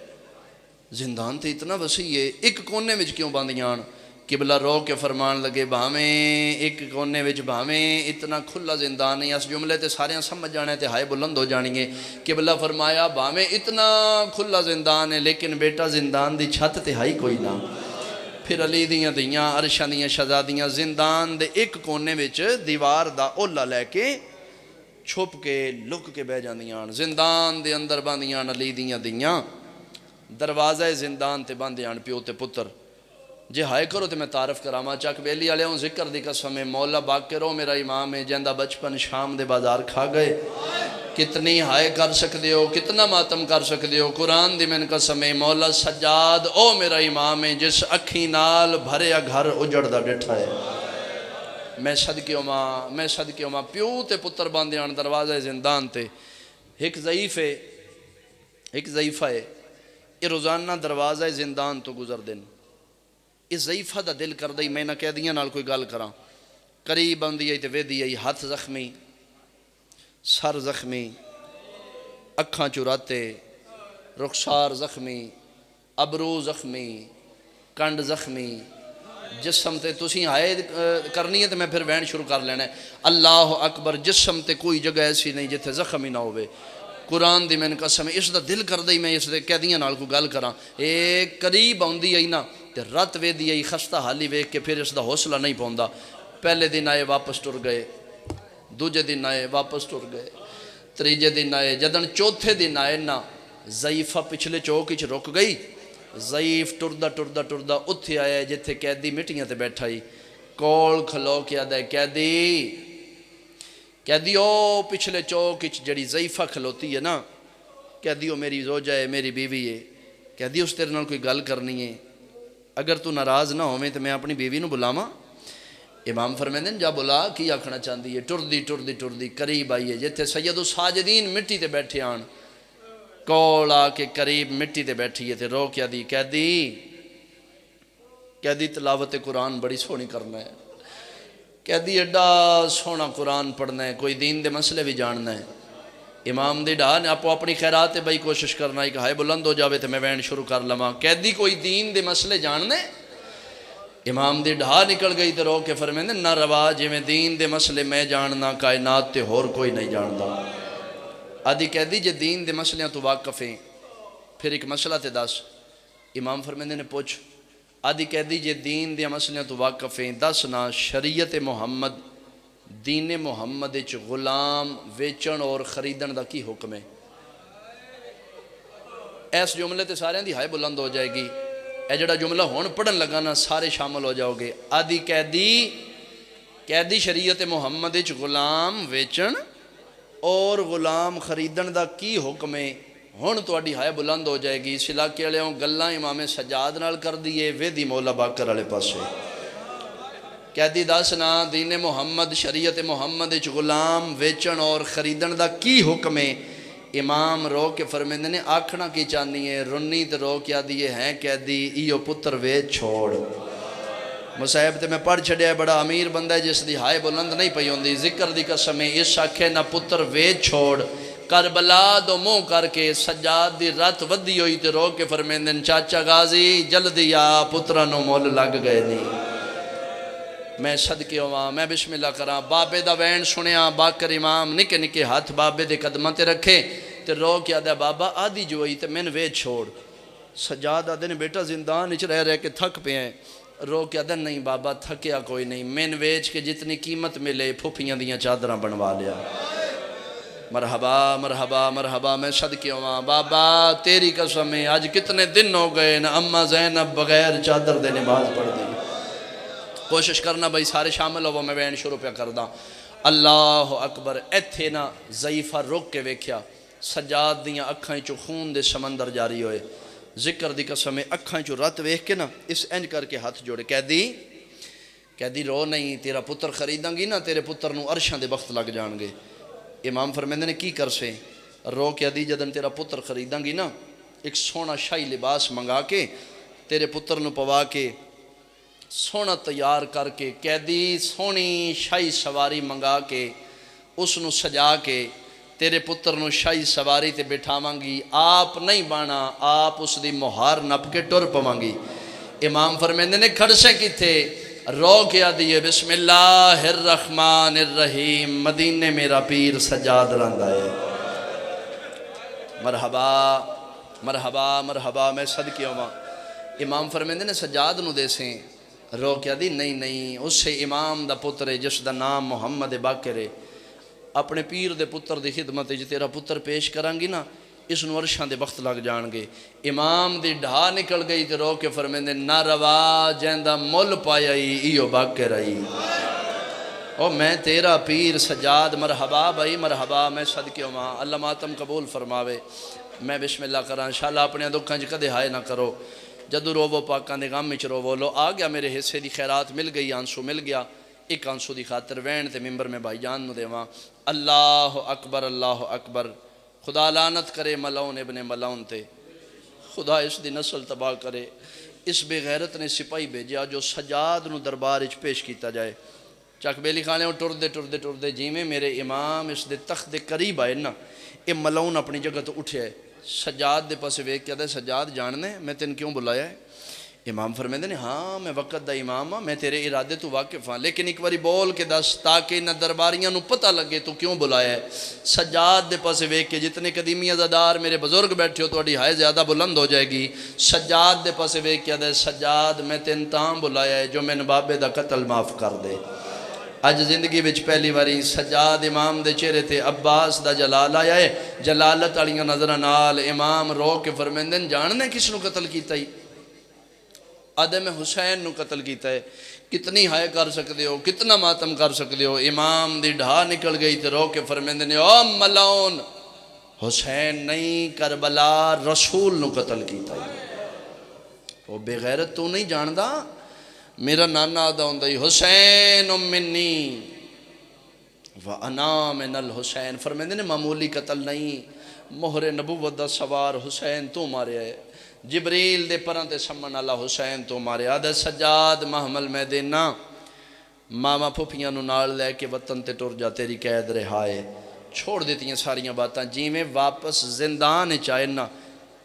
زندان تے اتنا وسیع ہے ایک کونے وچ کیوں باندیاں قبلہ رو کے فرمان لگے بھاویں ایک کونے وچ بھاویں اتنا کھلا زندان ہے اس جملے تے سارے سمجھ جانے تے ہائے بلند ہو جانی ہے قبلہ فرمایا بھاویں اتنا کھلا زندان ہے لیکن بیٹا زندان دی چھت تے ہائی کوئی نہ پھر علی دیاں دیاں عرشاں دیاں شہزادیاں زندان دے ایک کونے وچ دیوار دا اولا لے کے چھپ کے لک کے بہ جاندیاں زندان دے اندر باندیاں علی دیاں دیاں دروازہ زندان تے باندیاں پیو تے پتر جے ہائے کرو تے میں تعارف کراما چک بیلی والے ہوں ذکر دی قسم ہے مولا باقرو میرا امام ہے جیندہ بچپن شام دے بازار کھا گئے کتنی ہائے کر سکتے ہو کتنا ماتم کر سکتے ہو قرآن دی من قسم ہے مولا سجاد او میرا امام ہے جس اکھی نال بھریا گھر اجڑ دا ڈٹھا ہے میں صدقے ہوما پیو تے پتر باندیان دروازہ زندان تے ایک ضعیفہ ہے یہ روزانہ دروازہ زندان تو گزر دن اس ضعیفہ دا دل کر دئی میں نہ کہہ دیاں نال کوئی گال کراں قریب آندی آئی تے ویدی آئی ہاتھ زخمی سر زخمی اکھاں چراتے رخسار زخمی ابرو زخمی کنڈ زخمی جسم تے تسی ہائے کرنی ہے تو میں پھر وین شروع کر لینا ہے اللہ اکبر جسم تے کوئی جگہ ایسی نہیں جتھے زخم ہی نہ ہوئے قرآن دی میں قسم اس دا دل کر دئی میں اس دے قیدیاں نال کو گل کراں اے قریب آندی آئی نا تے رات ویدی آئی خستہ حالی ویک کے پھر اس دا حوصلہ نہیں پوندا پہلے دن آئے واپس ٹر گئے دوجے دن آئے واپس ٹر گئے تریجے دن آئے جدن چوتھے دن آئے نا ضعیفہ پچھلے چوک رک گئی ضعیف ٹردہ اتھے آیا جتھے قیدی مٹیاں تے بیٹھا ہی کول کھلو کیا دے قیدی او پچھلے چوک جڑی ضعیفہ کھلوتی ہے نا قیدی او میری زوجہ ہے میری بیوی ہے قیدی اس تیرے نال کوئی گل کرنی ہے اگر تو ناراض نہ ہوئے تو میں اپنی بیوی نو بلاواں امام فرمیندے جا بلا کی آکھنا چاہندی ہے ٹردی قریب آئیے جتھے سید الساجدین مٹی تے بیٹھے آن کول آ کے قریب مٹی تے بیٹھی ہے تے رو کیا دی قیدی تلاوت قرآن بڑی سونی کرنا ہے قیدی ایڈا سونا قرآن پڑھنا ہے کوئی دین دے مسئلے بھی جاننا ہے امام دی ڈھا نے آپ اپنی خیرات بھائی کوشش کرنا ہے کہ ہائے بلند ہو جاوے تے میں وین شروع کر لما قیدی کوئی دین دے مسئلے جاننے امام دی ڈھا نکل گئی تے رو کے فرمیندے نہ روا جی میں دین دے مسئلے میں جاننا کائنات تے ہور کوئی نہیں جاندا آدھی کہہ دی جے دین دے مسئلیاں تو واقف ہیں پھر ایک مسئلہ تے دس امام فرمیندے نے پوچھ آدھی کہہ دی جے دین دے مسئلیاں تو واقف ہیں دس نا شریعت محمد دین محمد اچ غلام ویچن اور خریدن دا کی حکم ہے ایس جملے تے سارے دی ہائے بلند ہو جائے گی اے جڑا جملہ ہون پڑھن لگا نا سارے شامل ہو جاؤ گے آدھی کہہ دی شریعت محمد اچ غلام ویچن اور غلام خریدن دا کی حکم ہے ہون تو اڈی ہائے بلند ہو جائے گی اس علاقے والے ہوں گلاں امام سجاد نال کر دیئے ویدی مولا باقر والے پاسے کہہ دی دس نا دین محمد شریعت محمد اچ غلام ویچن اور خریدن دا کی حکم ہے امام رو کے فرمیندے نے آکھنا کی چاہنی ہے رنی تے رو کیا دیئے ہیں کہہ دی ایو پتر ویچ چھوڑ مصاحب تے میں پڑھ چھڑیا ہے بڑا امیر بندہ ہے جس دی ہائے بلند نہیں پئی ہوندی ذکر دی قسم ہے اس آکھے نہ پتر ویچ چھوڑ کربلا دو منہ کر کے سجاد دی رات ودی ہوئی تے رو کے فرمیندے چاچا غازی جلدی آ پترانو مول لگ گئے نہیں میں صدقے ہوا میں بسم اللہ کراں بابے دا وین سنیا باکر امام نکے نکے ہاتھ بابے دے قدمہ تے رکھے تے رو کیا دے بابا آدھی جو ہوئی تے میں ویچ چھوڑ سجاد آدھے نے بیٹا زندان اچ رہ کے تھک پہ ہیں رو کیا دے نہیں بابا تھکیا کوئی نہیں میں ویچ کے جتنی قیمت ملے پھوپیاں دیاں چادراں بنوا لیا مرحبا مرحبا مرحبا میں صدقے ہوا بابا تیری قسم ہے آج کتنے دن ہو گئے نا اماں زینب بغیر چادر دے نماز پڑھ دی کوشش کرنا بھائی سارے شامل ہو وہ میں وین شروع پہ کر دا اللہ اکبر ایتھے نا ضعیفہ رک کے ویکھیا سجاد دیاں اکھاں چوں خون دے سمندر جاری ہوئے. ذکر دی قسم ہے اکھاں چوں رت ویکھ کے نا اس انج کر کے ہاتھ جوڑے قیدی رو نہیں، تیرا پتر خریداں گی نا، تیرے پتر نو عرشاں دے بخت لگ جان گے. امام فرمیندے نے کی کر سے رو قیدی جدن تیرا پتر خریداں گی نا، ایک سونا شاہی لباس منگا کے تیرے پتر نو پوا کے سونا تیار کر کے قیدی سونی شاہی سواری منگا کے اس نو سجا کے تیرے پتر نو شاہی سواری تے بٹھاواں گی. آپ نہیں بانا، آپ اس دی مہار نپ کے ٹر پواں گی. امام فرمیندے نے کھڑسے کتھے رو کے آدھیے بسم اللہ الرحمن الرحیم، مدینے میرا پیر سجاد رہندا ہے. مرحبا مرحبا مرحبا، میں صدقے ہواں. امام فرمیندے نے سجاد نو دے سیں. رو کے آدھی نہیں اسے امام دا پتر ہے جس دا نام محمد باقر ہے. اپنے پیر دے پتر دی خدمت جی تیرا پتر پیش کران گی نا، اس نو عرشاں دے بخت لگ جان گے. امام دی ڈھا نکل گئی تے رو کے فرمیندے نہ روا جیندا مل پایا ایو باقر آئی. او میں تیرا پیر سجاد. مرحبا بھائی مرحبا، میں صدقے ہواں. اللہ ماتم قبول فرماوے. میں بسم اللہ کراں. انشاءاللہ اپنے دکھاں چ کدے ہائے نہ کرو. جدو روو پاکاں دے غم وچ روو. لو آ گیا میرے حصے دی خیرات مل گئی، آنسو مل گیا. ایک آنسو دی خاطر وین تے ممبر میں بھائی جان نو دیواں. اللہ اکبر اللہ اکبر. خدا لعنت کرے ملعون ابن ملعون تے، خدا اس دی نسل تباہ کرے. اس بے غیرت نے سپاہی بھیجیا جو سجاد نو دربار وچ پیش کیتا جائے. چک بیلی خانے ٹردے جیویں میرے امام اس دے تخت دے قریب آئے نا، اے ملعون اپنی جگہ تو اٹھے ہے. سجاد دے پاسے ویکھ کے آدھے سجاد جاننے میں تین کیوں بلایا ہے؟ امام فرمیندے نے ہاں میں وقت دا امام ہاں، میں تیرے ارادے تو واقف ہاں، لیکن ایک باری بول کے دس تاکہ نہ درباریاں نو پتہ لگے تو کیوں بلایا ہے. سجاد دے پاسے ویکھ کے جتنے قدیمی عزادار میرے بزرگ بیٹھے ہو تہاڈی ہائے زیادہ بلند ہو جائے گی. سجاد دے پاسے ویکھ کے آدھے سجاد میں تین تاں بلایا ہے جو میں بابے دا قتل معاف کر دے. اج زندگی وچ پہلی باری سجاد امام دے چہرے تے عباس دا جلال آیا ہے. جلالت والیاں نظراں نال امام رو کے فرمیندے جاننے کس نو قتل کیتا ہی؟ آدھے میں حسین نو قتل کیتا ہے. کتنی ہائے کر سکتے ہو، کتنا ماتم کر سکتے ہو؟ امام دی ڈھا نکل گئی تے رو کے فرمیندے نے او ملعون، حسین نہیں کربلا رسول نو قتل کیتا ہے. او بے غیرت تو نہیں جاندا؟ میرا نانا آدھا ہوں دی حسین منی وَأَنَا مِنَ الْحُسین. فرمیندے نے معمولی قتل نہیں، مہر نبوت دا سوار حسین تو مارے ہے. جبریل دے پران تے سمن اللہ حسین تو مارے. آدھے سجاد محمل میں دینا ماما پھوپیاں نو نال لے کے وطن تے ٹر جا، تیری قید رہائے. چھوڑ دیتی ہیں ساریاں باتاں. جی میں واپس زندان چاہے نا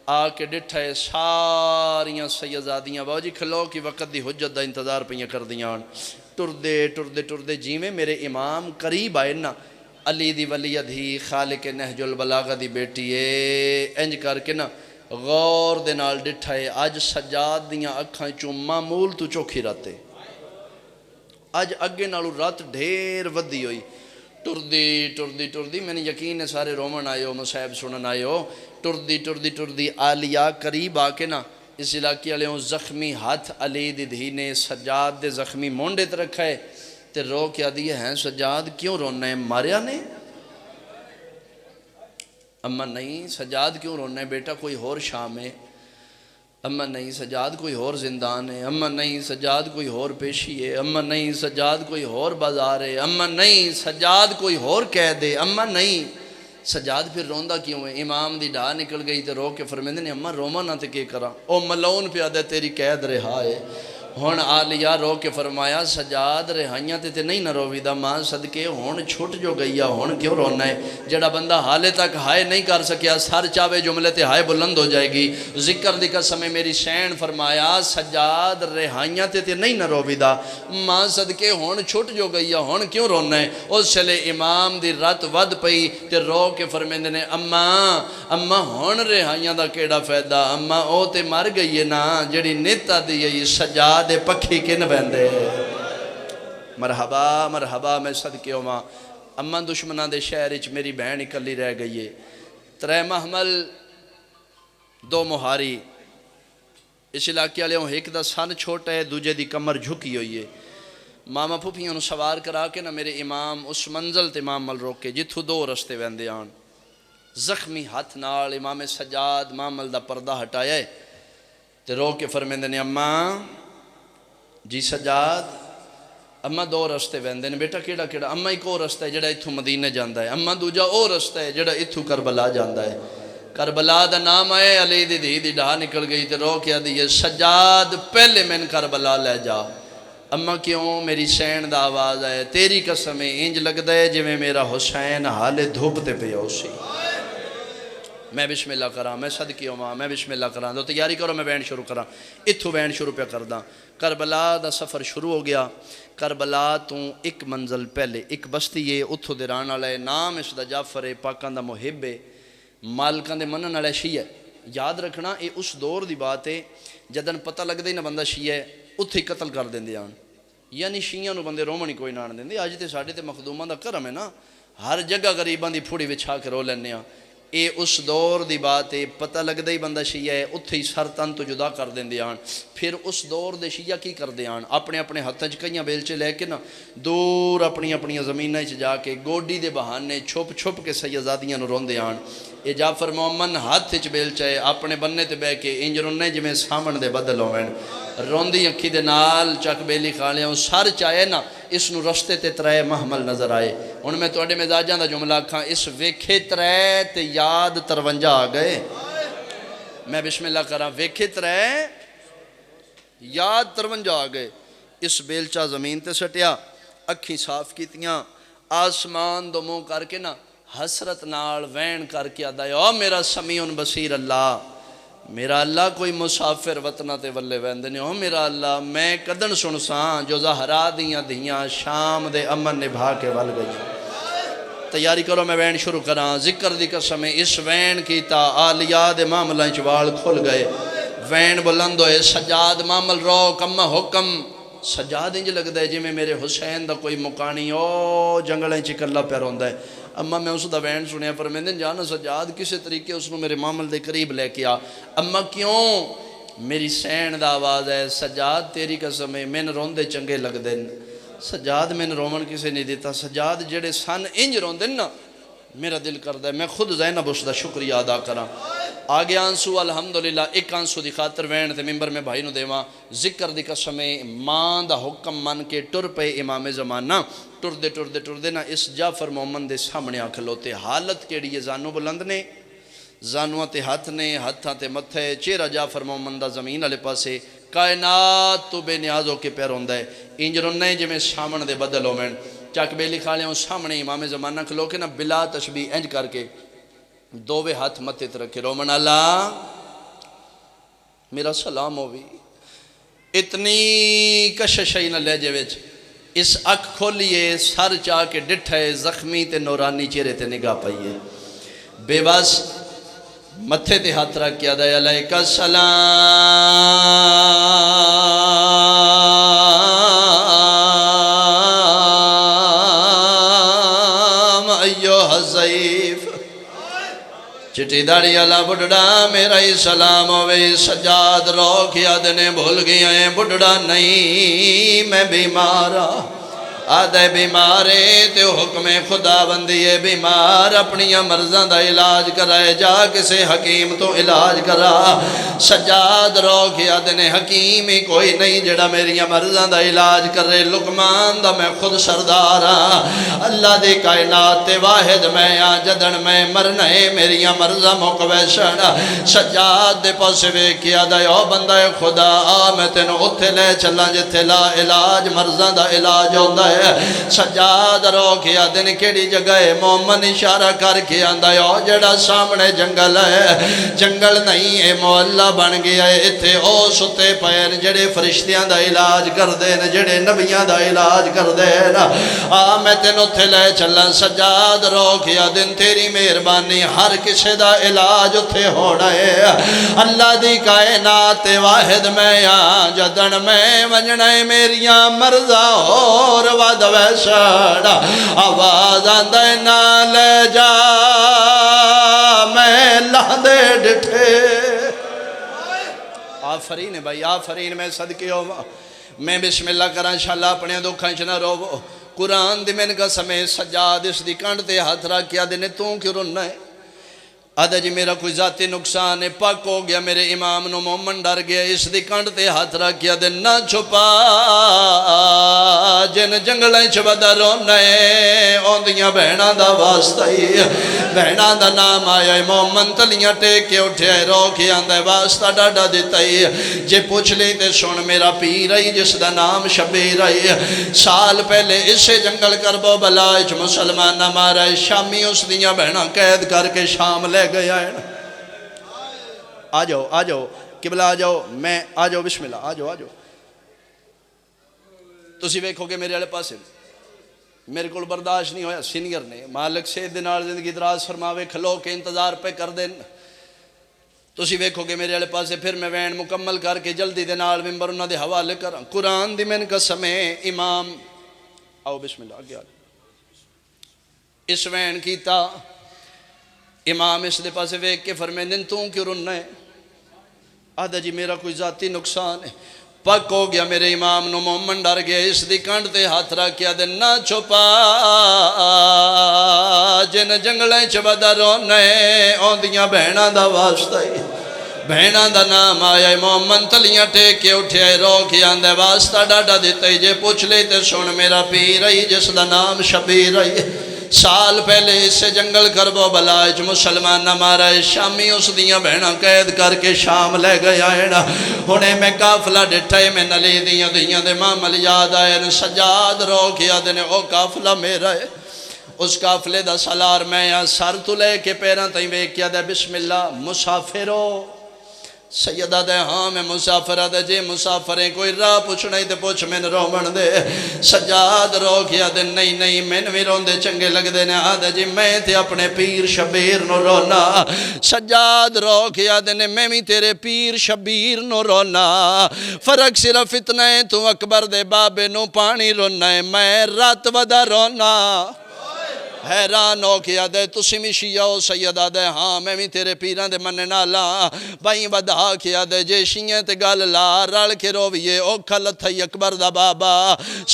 آ کے ڈٹھا ہے ساریاں سیدزادیاں باو جی کھلو کی وقت دی حجت دا انتظار پہیاں کر دیاں. ٹردے جی میں میرے امام قریب آئے نا، علی دی ولی دھی خالق نہج البلاغہ دی بیٹی ہے. انج کر کے نا غور دے نال ڈٹھا ہے. آج سجاد دیاں اکھاں چوں معمول تو چوکھی راتے. آج اگے نالو رات ڈھیر ودی ہوئی. ٹردی میں نے یقین ہے سارے رومن آئے ہو، مصیب سنن آئے ہو. ٹردی آلیا قریب آ کے نا اس علاقے والے ہوں زخمی ہاتھ علی دی دھی نے سجاد دے زخمی مونڈے تے رکھا ہے تے رو کیا دیئے ہیں سجاد کیوں رونا ہے؟ ماریا نے؟ اما نہیں. سجاد کیوں رونا ہے بیٹا؟ کوئی اور شام ہے. اما نہیں. سجاد کوئی اور زندان ہے. اما نہیں. سجاد کوئی اور پیشی ہے. اما نہیں. سجاد کوئی اور بازار ہے. اما نہیں. سجاد کوئی اور قید ہے. اما نہیں. سجاد پھر روندہ کیوں ہے؟ امام دی ڈھا نکل گئی تے رو کے فرمیندے نے اما روما نہ تے کے کرا. او ملعون پہ آدھے تیری قید رہا ہے. ہون آلیہ رو کے فرمایا سجاد رہائیاں تے نہیں نہ روی دا ماں صدقے ہون چھوٹ جو گئیا ہون کیوں رونا ہے؟ جڑا بندہ حالے تک ہائے نہیں کر سکیا سر چاوے جملے تے ہائے بلند ہو جائے گی. ذکر دی قسم میری شین فرمایا سجاد رہائیاں تے نہیں نہ روی دا ماں صدقے ہون چھوٹ جو گئیا ہون کیوں رونا ہے؟ اس چلے امام دی رات ود پئی تے رو کے فرمیندے نے اما ہون رہائیاں دا کیڑا فائدہ؟ اما او تے مر گئی ہے نا جڑی نیتا دی ہے سجاد دے پکھی کن بندے. مرحبا مرحبا میں صدقے ہواں. اما دشمنہ دے شہر اچ میری بہن اکلی رہ گئی ہے. 3 محمل 2 مہاری. اس علاقے والے ہوں ایک دا سن چھوٹا ہے دوجے دی کمر جھکی ہوئی ہے. ماما پھوپھیاں نو سوار کرا کے نا میرے امام اس منزل تے محمل روک کے جتھو 2 رستے ویندے آن زخمی ہاتھ نال امام سجاد معامل دا پردہ ہٹایا ہے تے رو کے فرمیندے نے اماں جی سجاد اماں دو رستے ویندے نے بیٹا کیڑا کیڑا اماں ایک اور رستہ ہے جڑا اتھوں مدینے جاندا ہے اماں دوجا اور رستہ ہے جڑا اتھوں کربلا جاندا ہے کربلا دا نام آئے علی دی دھی دی ڈھا نکل گئی تے رو کے دی سجاد پہلے میں کربلا لے جا اماں کیوں میری سین دا آواز ہے تیری قسم انج لگ دے جو میرا حسین حالے دھوپ تے پہ اسی میں بسم اللہ کراں میں صدقی ہوں میں بسم اللہ کراں تو تیاری کرو میں بین شروع کراں اتھو بین شروع پہ کرداں کربلا دا سفر شروع ہو گیا کربلا تو ایک منزل پہلے ایک بستی ہے اتھو دے رہن والا ہے نام اس دا جعفر ہے پاکاں دا محب ہے مالکاں دے منن والا شیعہ ہے یاد رکھنا یہ اس دور دی بات ہے جدن پتہ لگ دے نہ بندہ شیعہ ہے اتھے قتل کر دیندے آن یعنی شیعہ نو بندے رومنی کوئی نہ آن دیندے آج تے ساڑھے تے مخدوماں دا کرم ہے نا ہر جگہ غریباں دی پھوڑی وچھا کے رو لینے آن اے اس دور دی بات ہے پتہ لگ دے بندہ شیعہ ہے اتھے ہی سر تن تو جدا کر دیں دے آن پھر اس دور دے شیعہ کی کر دے آن اپنے اپنے ہتھاں چ کئیاں بیلچے لے کے نا دور اپنی اپنی زمیناں چ جا کے گوڈی دے بہانے چھپ چھپ کے سیدزادیاں نو روندے آن اے جعفر محمد ہاتھ چ بیلچا ہے اپنے بننے تے بہ کے انج رونے جویں سامن دے بدل ہوویں روندی اکھی دے نال چک بیلی کھالیاں سر چاہے نا اس نو رستے تے ترے محمل نظر آئے ان میں توڑے مزاجاں دا جملہ کھاں اس ویکھے ترے تے یاد 53 آ گئے میں بسم اللہ کراں ویکھے ترے یاد 53 آ گئے اس بیلچہ زمین تے سٹیا اکھی صاف کیتیاں آسمان دو منہ کر کے نا حسرت نال وین کر کے آدھا او میرا سمیع بصیر اللہ میرا اللہ کوئی مسافر وطنہ تے ولے ویندنے ہو میرا اللہ میں قدن سنسان جو زہرا دیاں دیاں شام دے امن نبھا کے ول گئی تیاری کرو میں وین شروع کراں ذکر دی قسم اس وین کیتا آلیاء دے معاملہ چوال کھل گئے وین بلند ہوئے سجاد معامل رو کم حکم سجاد انج لگ دے جی میں میرے حسین دا کوئی مکانی او جنگلیں چکلہ پہ روندہ ہے اماں میں اس دا وین سنیا پر میں دن جانا سجاد کسے طریقے اس نے میرے معامل دے قریب لے کیا اماں کیوں میری سین دا آواز ہے سجاد تیری قسم ہے میں روندے چنگے لگ دن سجاد میں رومن کسے نہیں دیتا سجاد جڑے سن انج روندن نا میرا دل کردہ ہے میں خود زینب اس دا شکریہ ادا کرا آگے آنسو الحمدللہ ایک آنسو دی خاطر وین تے ممبر میں بھائی نو دیواں ذکر دی قسم ماں دا حکم من کے ٹر پے امام زمانہ ٹر دے نا اس جعفر محمد دے سامنے آکھلوتے حالت کیڑی ہے زانو بلند نے زانوہ تے ہاتھ نے ہاتھاں تے متھے چہرہ جعفر محمد دا زمین علی پاسے کائنات تو بے نیاز ہو کے پیر ہوندہ ہے انج رننے جے میں سامن دے بدل ہو میں چاک بیلی کھالے ہوں سامنے امام زمانہ کھلو کے نا بلا تشبیح انج کر کے دووے ہاتھ متت رکھے رومن اللہ میرا سلام ہوئی اتنی کششی نہ لے جویچ اس اک کھولیے سر چاہ کے ڈٹھے زخمی تے نورانی چہرے تے نگاہ پائیے بے بس متھے تے ہاتھ رکھ کیا دے علیکہ السلام ایوہ الضیف چٹی داڑی اللہ بڑھڑا میرا ہی سلام ہوئے سجاد رو کیا دنے بھول گیا ہے بڑھڑا نہیں میں بیمارا آدھے بیمارے تے حکم خدا بندی بیمار اپنی مرضاں دا علاج کرائے جا کسے حکیم تو علاج کرا سجاد رو کیا دنے حکیم ہی کوئی نہیں جڑا میری مرضاں دا علاج کرے لقمان دا میں خود سردارا اللہ دی کائنات تے واحد میں جدن میں مرنے میری مرضاں مقویشن سجاد دے پاس وے کیا دا او بندہ خدا میں تینوں اتھے لے چلا جتھے لا علاج مرضاں دا علاج ہوندہ ہے سجاد رو کیا دن کیڑی جگہ ہے مومن اشارہ کر کے آندہ ہے جڑا سامنے جنگل ہے جنگل نہیں ہے محلہ بن گیا ہے اتھے او ستے پیر جڑے فرشتیاں دا علاج کر دین جڑے نبیاں دا علاج کر دین میں تینوں تھے لے چلن سجاد رو کیا دن تیری مہربانی ہر کسے دا علاج اتھے ہونا ہے اللہ دی کائنات واحد میں جدن میں ونجنے میریاں مرضا اور ود ویسڑا آواز آندے نہ لے جا میں لہدے ڈٹھے آفرین بھائی آفرین میں صدقے ہو میں بسم اللہ کرا انشاءاللہ اپنے دکھاں چنا رو قرآن دی میں نے کہا سمیں سجاد اس دی کانڈ تے ہاتھ رکھ کیا دینے تو کیوں رننا ہے آدھا جی میرا کوئی ذاتی نقصان ہے، پاک ہو گیا میرے امام نو مومن ڈر گیا، اس دی کنڈ تے ہاتھ رکھیا دے نہ چھپا جن جنگلیں چ بدر رونا ہے اوندیاں بہناں دا واسطہ ہی بہناں دا نام آیا ہے مومن تلیاں ٹیک کے اٹھیا ہے رو کے آندا ہے واسطہ ڈاڈا دیتا ہی جے پوچھ لی تے سن میرا پیر آئی جس دا نام شبیر آئی سال پہلے اسے جنگل کربو بلائچ مسلمان نہ مارا ہے شامی اس دیاں بہناں قید کر کے شام لے گیا ہے آ جاؤ قبلہ آ جاؤ میں آ جاؤ بسم اللہ آ جاؤ تسی ویکھو کہ میرے والے پاسے میرے کو برداشت نہیں ہویا سینئر نے مالک سے دنار زندگی دراز فرماوے کھلو کے انتظار پہ کر دیں تسی ویکھو کہ میرے والے پاسے پھر میں وین مکمل کر کے جلدی دنار ممبر انہاں دے حوالے کر قرآن دی من قسم امام آؤ بسم اللہ آگے اس وین کیتا امام اس دے پاسے ویک کے فرمیندن توں کیوں رننا ہے آدھا جی میرا کوئی ذاتی نقصان ہے پک ہو گیا میرے امام نو مومن ڈر گیا اس دی کنڈ تے ہاتھ رکھیا دے نہ چھپا جن جنگلیں چ بدر رونا ہے اوندیاں بہناں دا واسطہ ہی بہناں دا نام آیا ہے مومن تلیاں ٹیک کے اٹھیا ہے رو کے آندا ہے واسطہ ڈاڈا دیتا ہی جے پوچھ لے تے سن میرا پیر آئی جس دا نام شبیر آئی سال پہلے اس سے جنگل کربو بلائچ مسلمان نہ مارا ہے شامی اس دیاں بہناں قید کر کے شام لے گیا ہے نا انہیں میں قافلہ ڈٹھا ہے میں نلی دیاں دے معامل یاد آئے سجاد رو کیا دینے او قافلہ میرا ہے اس قافلے دا سالار میں یہاں سر تو لے کے پیران تائیں بیک کیا دے بسم اللہ مسافرو سیدہ دے ہاں میں مسافرہ دے جے مسافریں کوئی راہ پوچھ نہیں تے پوچھ میں رومن دے سجاد رو کیا دے نہیں میں بھی رون دے چنگے لگ دے نے آدھے جی میں تے اپنے پیر شبیر نو رونا سجاد رو کیا دے نے میں بھی تیرے پیر شبیر نو رونا فرق صرف اتنا ہے تو اکبر دے بابے نو پانی رونا ہے میں رات ودا رونا حیران ہو کیا دے تسی میں شیعہ سیدہ دے ہاں میں بھی تیرے پیران دے مننے نالا بائیں ودا کیا دے جے شیعہ تے گال لا رل کے رویے او کھلت تھئی اکبر دا بابا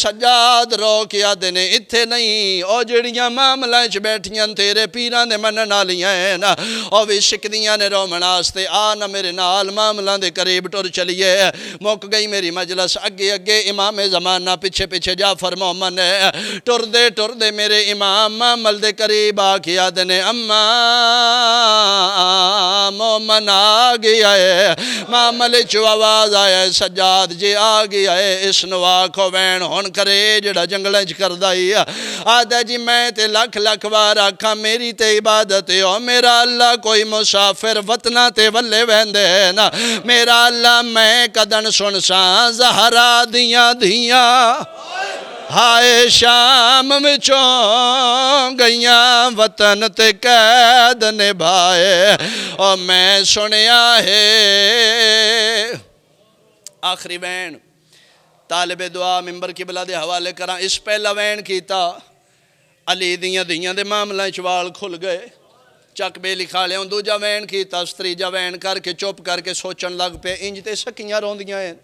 سجاد رو کیا دے نے اتھے نہیں او جڑیاں معاملائیں چ بیٹھیاں تیرے پیران دے مننے نالیاں ہیں نا او بھی شکدیاں نے رو مناستے آنا میرے نال معاملان دے قریب ٹور چلیے موک گئی میری مجلس اگے امام زمانہ پیچھے جعفر محمد ہے ٹور دے میرے امام عمل دے قریب آکیا دنے اماں مومن آگیا ہے معامل چو آواز آیا ہے سجاد جی آگیا ہے اس نواکو وین ہون کرے جڑا جنگلنج کر دائی آدھا جی میں تے لکھ وار آکھا میری تے عبادت ہو میرا اللہ کوئی مسافر وطنہ تے ولے ویندے نا میرا اللہ میں قدن سنساں زہرا دیاں ہائے شام میں چون گئیاں وطن تے قید نبھائے اور میں سنیا ہے آخری وین طالب دعا ممبر کی بلا دے حوالے کراں اس پہلا وین کیتا علی دیاں دے معاملہ چوال کھل گئے چک بے لکھا لے دو جا وین کیتا ستریجا وین کر کے چپ کر کے سوچن لگ پہ انج تے سکیاں روندیاں ہیں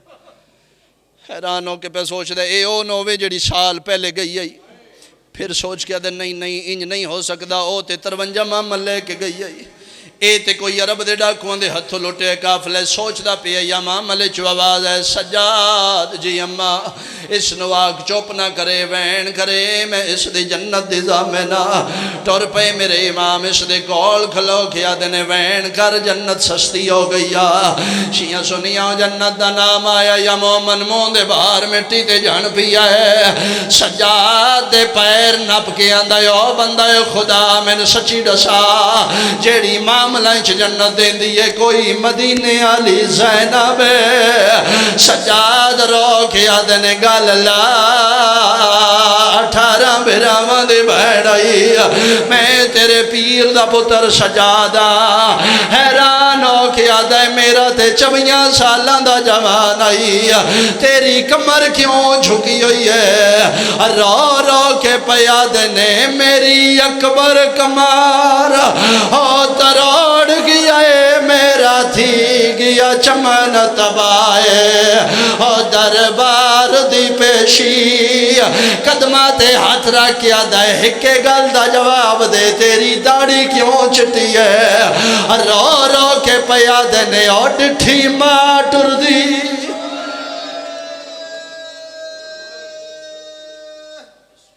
حیران ہو کے پہ سوچ دے اے او نوے جڑی سال پہلے گئی آئی پھر سوچ کیا دے نہیں انج نہیں ہو سکتا او تے 53 معامل لے کے گئی آئی اے تے کوئی عرب دے ڈاکوان دے ہتھو لوٹے کافلے سوچ دا پیا یا معاملے چو آواز ہے سجاد جی اماں اس نواک چوپ نہ کرے وین کرے میں اس دے جنت دے زامنہ ٹور پہ میرے امام اس دے کول کھلو کیا دینے وین کر جنت سستی ہو گیا شیعہ سنیا جنت دا نام آیا یا مومن مون دے باہر مٹی تے جان پیا ہے سجاد دے پیر نپ کے آندہ یو بندہ خدا میں نے سچی ڈسا جیڑی معاملائیں چھ جنت دیں دیئے کوئی مدینے علی زینب سجاد رو کیا دینے گال اللہ 18 برامان دے بھیڑائی میں تیرے پیر دا پتر سجادہ حیران ہو کیا دے میرا تے 24 سالان دا جوان آئی تیری کمر کیوں جھکی ہوئی ہے رو کے پیا دینے میری اکبر کمار ہو تروڑ گیا ہے میرا میرا تھی گیا چمن تبائے او دربار دی پیشی قدمہ تے ہاتھ رکھیا دے ہکے گل دا جواب دے تیری داڑھی کیوں چٹی ہے رو رو کے پیا دینے اور ڈٹھی ماں ٹر دی